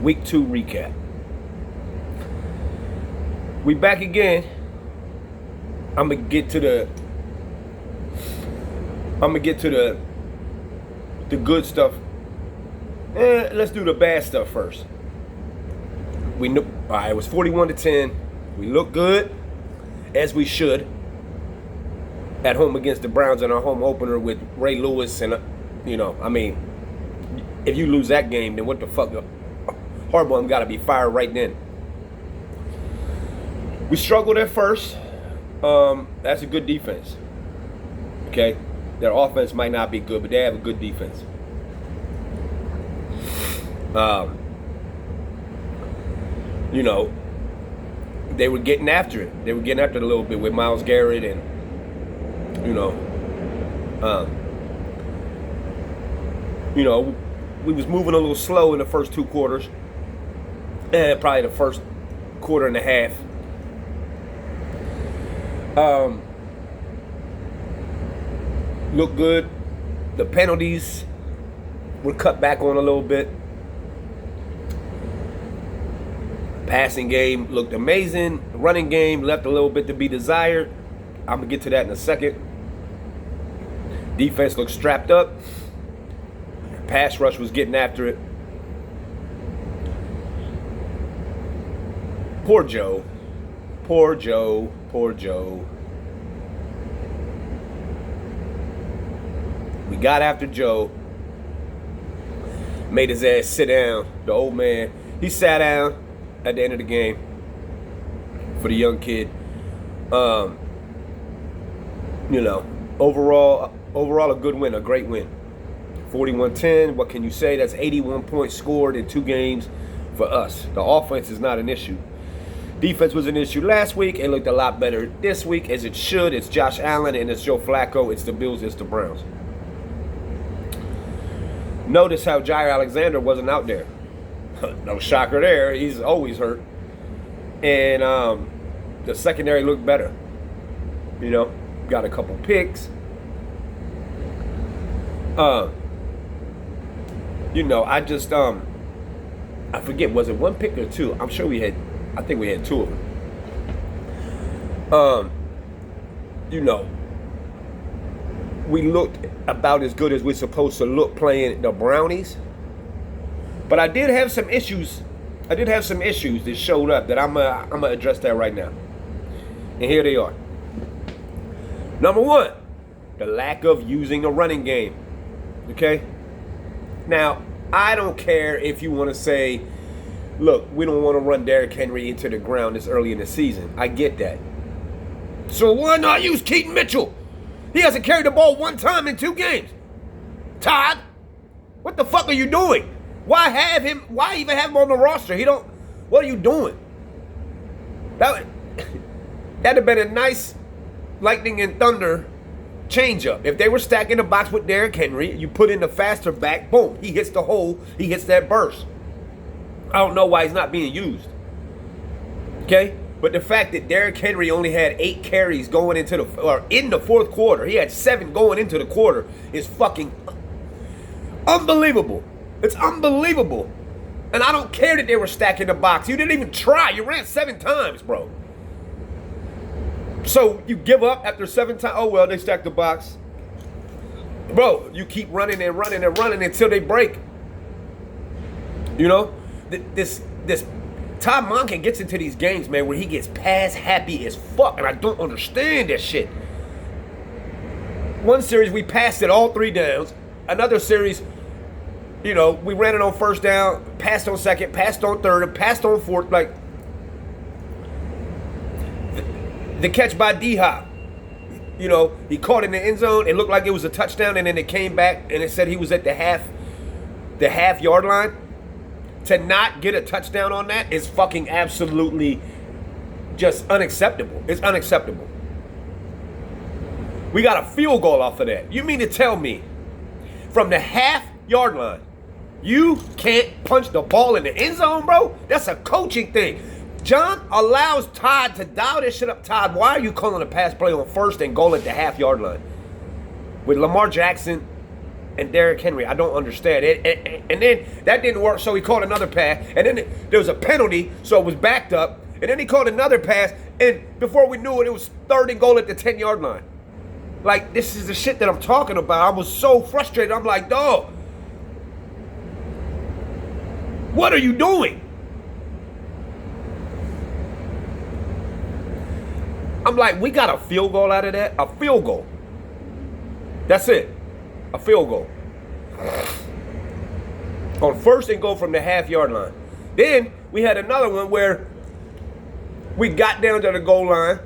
Week 2 recap. We back again. I'm gonna get to the good stuff. Let's do the bad stuff first. We knew, all right, it was 41-10. We look good, as we should, at home against the Browns in our home opener with Ray Lewis. And, I mean, if you lose that game, then what the fuck? Harbaugh got to be fired right then. We struggled at first. That's a good defense. Okay? Their offense might not be good, but they have a good defense. They were getting after it. They were getting after it a little bit with Myles Garrett and, we was moving a little slow in the first 2 quarters. And probably the first quarter and a half. Looked good. The penalties were cut back on a little bit. Passing game looked amazing. The running game left a little bit to be desired. I'm going to get to that in a second. Defense looked strapped up. Pass rush was getting after it. Poor Joe. Poor Joe. Poor Joe. We got after Joe. Made his ass sit down. The old man. He sat down at the end of the game for the young kid. Overall a good win, a great win. 41-10, what can you say? That's 81 points scored in 2 games for us. The offense is not an issue. Defense was an issue last week. It looked a lot better this week, as it should. It's Josh Allen and it's Joe Flacco. It's the Bills, it's the Browns. Notice how Jair Alexander wasn't out there. No shocker there. He's always hurt. And the secondary looked better. Got a couple picks. I forget, was it 1 pick or 2? I'm sure I think we had 2 of them. We looked about as good as we're supposed to look playing the Brownies. But I did have some issues. That showed up that I'm gonna address that right now. And here they are. Number 1, the lack of using a running game. Okay? Now, I don't care if you want to say, look, we don't want to run Derrick Henry into the ground this early in the season. I get that. So why not use Keaton Mitchell? He hasn't carried the ball 1 time in 2 games. Todd, what the fuck are you doing? Why have him? Why even have him on the roster? What are you doing? That'd have been a nice lightning and thunder change-up. If they were stacking the box with Derrick Henry, you put in the faster back, boom, he hits the hole, he hits that burst. I don't know why he's not being used. Okay? But the fact that Derrick Henry only had 8 carries going in the 4th quarter, he had 7 going into the quarter, is fucking unbelievable. It's unbelievable. And I don't care that they were stacking the box. You didn't even try. You ran 7 times, bro. So you give up after 7 times. Oh, well, they stacked the box. Bro, you keep running and running and running until they break. This Todd Monken gets into these games, man, where he gets pass happy as fuck. And I don't understand that shit. One series, we passed it all 3 downs. Another series, we ran it on 1st down, passed on 2nd, passed on 3rd, and passed on 4th. Like, the catch by D-Hop, he caught in the end zone. It looked like it was a touchdown, and then it came back, and it said he was at the half yard line. To not get a touchdown on that is fucking absolutely just unacceptable. It's unacceptable. We got a field goal off of that. You mean to tell me from the half yard line, you can't punch the ball in the end zone, bro? That's a coaching thing. John allows Todd to dial this shit up. Todd, why are you calling a pass play on 1st and goal at the half yard line? With Lamar Jackson and Derrick Henry. I don't understand it. And then that didn't work, so he called another pass. And then there was a penalty, so it was backed up. And then he called another pass, and before we knew it, it was 3rd and goal at the 10-yard line. Like, this is the shit that I'm talking about. I was so frustrated. I'm like, dog, what are you doing? I'm like, we got a field goal out of that? A field goal. That's it. A field goal. On 1st and goal from the half-yard line. Then we had another one where we got down to the goal line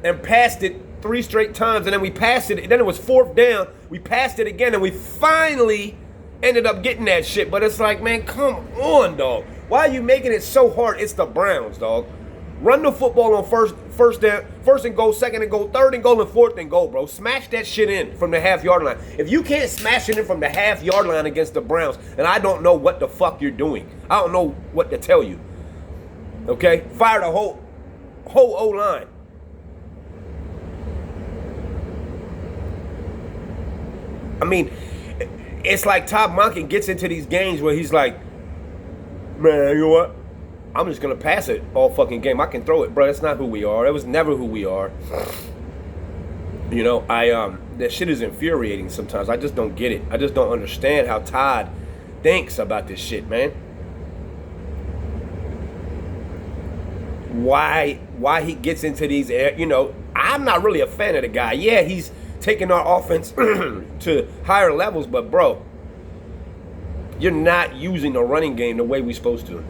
and passed it 3 straight times, and then we passed it, and then it was 4th down. We passed it again, and we finally ended up getting that shit. But it's like, man, come on, dog. Why are you making it so hard? It's the Browns, dog. Run the football on first down, 1st and goal, 2nd and goal, 3rd and goal, and 4th and goal, bro. Smash that shit in from the half-yard line. If you can't smash it in from the half-yard line against the Browns, then I don't know what the fuck you're doing. I don't know what to tell you. Okay? Fire the whole O-line. I mean, it's like Todd Monken gets into these games where he's like, man, you know what? I'm just going to pass it all fucking game. I can throw it. Bro, that's not who we are. It was never who we are. You know, that shit is infuriating sometimes. I just don't get it. I just don't understand how Todd thinks about this shit, man. Why he gets into these, you know, I'm not really a fan of the guy. Yeah, he's taking our offense to higher levels, but bro, you're not using the running game the way we're supposed to.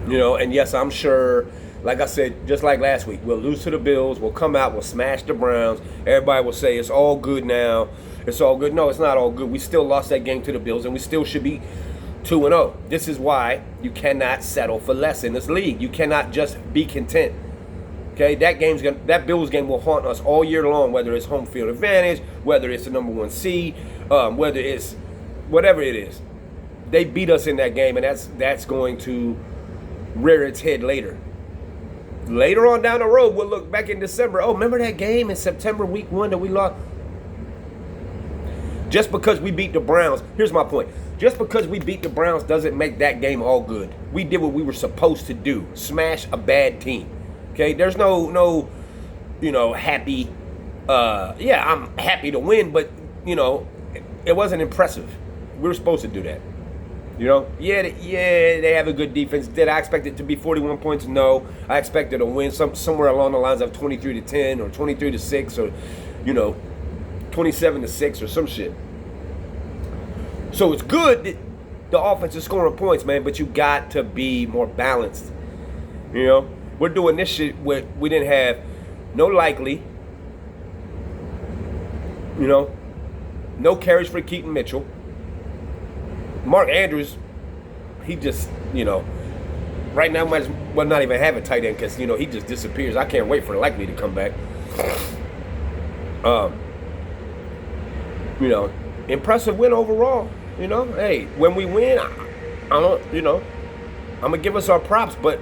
You know, and yes, I'm sure, like I said, just like last week, we'll lose to the Bills, we'll come out, we'll smash the Browns. Everybody will say it's all good now. It's all good. No, it's not all good. We still lost that game to the Bills, and we still should be 2-0. This is why you cannot settle for less in this league. You cannot just be content. Okay, that Bills game will haunt us all year long, whether it's home field advantage, whether it's the number 1 seed, whether it's whatever it is. They beat us in that game, and that's going to rear its head later. Later on down the road, we'll look back in December. Oh, remember that game in September, week 1 that we lost? Just because we beat the Browns, here's my point. Just because we beat the Browns doesn't make that game all good. We did what we were supposed to do. Smash a bad team. Okay, there's no, you know, happy, yeah, I'm happy to win, but, you know, it wasn't impressive. We were supposed to do that. You know, yeah, they have a good defense. Did I expect it to be 41 points? No. I expected a win somewhere along the lines of 23-10 or 23-6 or, you know, 27-6 or some shit. So it's good that the offense is scoring points, man, but you got to be more balanced. You know, we're doing this shit where we didn't have no Likely, you know, no carries for Keaton Mitchell. Mark Andrews, he just, you know, right now might as well not even have a tight end because, you know, he just disappears. I can't wait for Likely to come back. You know, impressive win overall. You know, hey, when we win, I don't, you know, I'm going to give us our props, but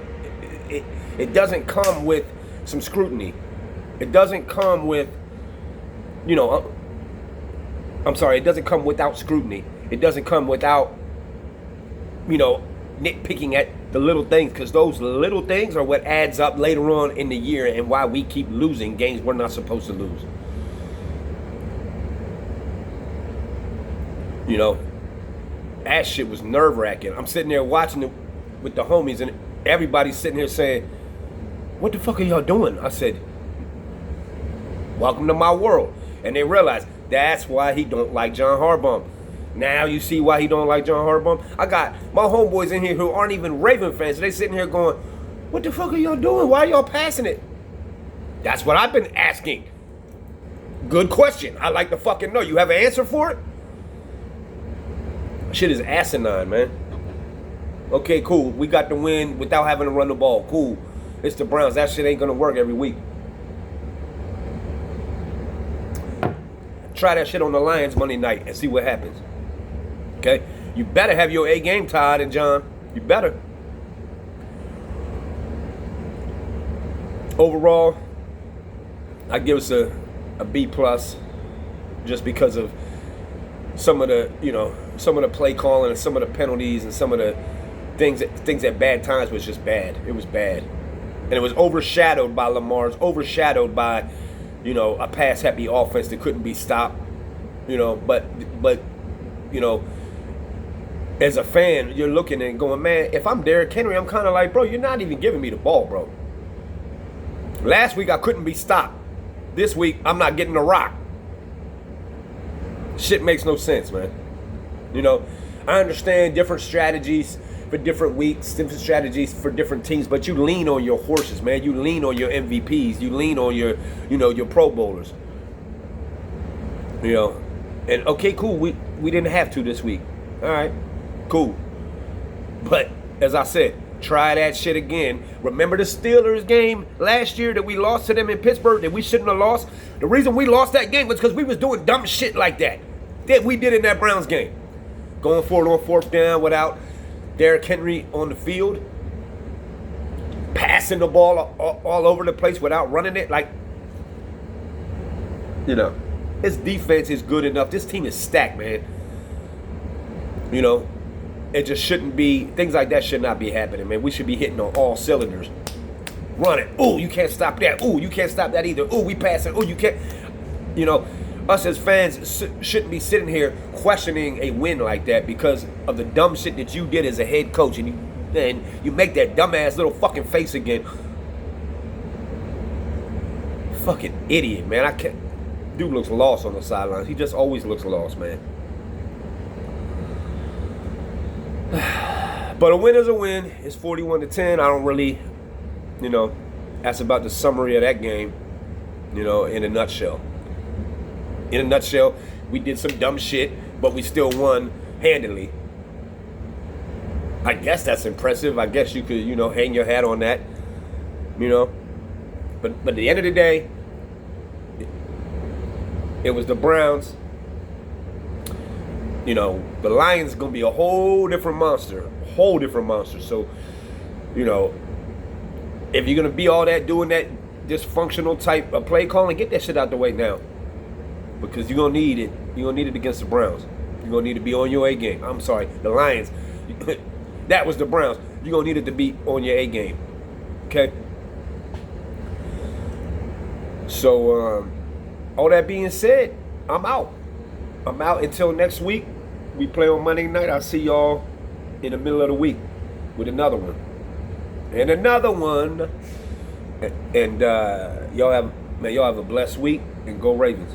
it doesn't come with some scrutiny. It doesn't come with, you know, I'm sorry, it doesn't come without scrutiny. It doesn't come without, you know, nitpicking at the little things, because those little things are what adds up later on in the year and why we keep losing games we're not supposed to lose. You know, that shit was nerve-wracking. I'm sitting there watching it with the homies, and everybody's sitting here saying, what the fuck are y'all doing? I said, welcome to my world. And they realized that's why he don't like John Harbaugh. Now you see why he don't like John Harbaugh. I got my homeboys in here who aren't even Raven fans. They sitting here going, what the fuck are y'all doing? Why are y'all passing it? That's what I've been asking. Good question. I'd like to fucking know. You have an answer for it? Shit is asinine, man. Okay, cool. We got the win without having to run the ball. Cool. It's the Browns. That shit ain't going to work every week. Try that shit on the Lions Monday night and see what happens. Okay? You better have your A game, Todd and John. You better. Overall, I give us a B plus just because of some of the play calling and some of the penalties and some of the things at bad times was just bad. It was bad. And it was overshadowed by Lamar's, overshadowed by, a pass happy offense that couldn't be stopped. But as a fan, you're looking and going, man, if I'm Derrick Henry, I'm kind of like, bro, you're not even giving me the ball, bro. Last week I couldn't be stopped. This week I'm not getting the rock. Shit makes no sense, man. I understand different strategies for different weeks, different strategies for different teams, but you lean on your horses, man. You lean on your MVPs. You lean on your, your Pro Bowlers. And okay, cool. We didn't have to this week. All right, cool. But as I said, try that shit again. Remember the Steelers game last year that we lost to them in Pittsburgh that we shouldn't have lost? The reason we lost that game was because we was doing dumb shit like that we did in that Browns game. Going forward on fourth down without Derrick Henry on the field. Passing the ball all over the place without running it. Like, his defense is good enough. This team is stacked, man. It just shouldn't be, things like that should not be happening, man. We should be hitting on all cylinders. Run it. Ooh, you can't stop that. Ooh, you can't stop that either. Ooh, we pass it. Ooh, you can't. Us as fans shouldn't be sitting here questioning a win like that because of the dumb shit that you did as a head coach, and you make that dumbass little fucking face again. Fucking idiot, man. I can't. Dude looks lost on the sidelines. He just always looks lost, man. But a win is a win. It's 41-10. I don't really, that's about the summary of that game, in a nutshell. In a nutshell, we did some dumb shit, but we still won handily. I guess that's impressive. I guess you could, hang your hat on that, But at the end of the day, it was the Browns. The Lions are going to be a whole different monster. So, if you're going to be all that, doing that dysfunctional type of play calling, get that shit out the way now. Because you're going to need it. You're going to need it against the Browns. You're going to need to be on your A game. I'm sorry, the Lions. That was the Browns. You're going to need it to be on your A game. Okay? So, all that being said, I'm out. I'm out until next week. We play on Monday night. I'll see y'all in the middle of the week with another one. And another one. And y'all have a blessed week, and go Ravens.